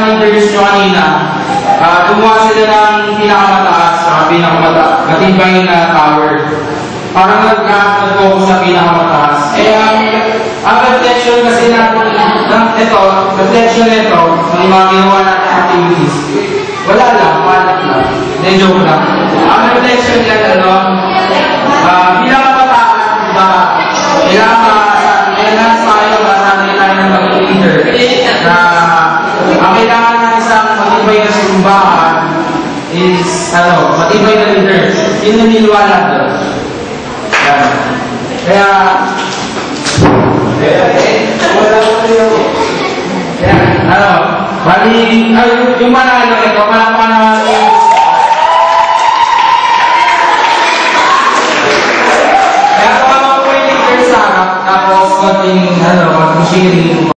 leaders nyo kanina, gumawa sila ng pinakamataas sa matibay na tower. Parang nag-focus sa pinakamataas. Ang reflection kasi reflection nito, ng mga ginawa natin activities, wala lang, palat lang. Hindi, joke lang. Ang reflection yan, bilang kabataan, diba, kailangan tayo, masanay tayo ng pag-leader, na ang kailangan ng isang matibay na simbahan is, matibay na leader. Yun na niliwanag doon. Kaya, bali, yung manalo ito, palakpan naman kaya kapag ako po yung leader sa harap, tapos konting sharing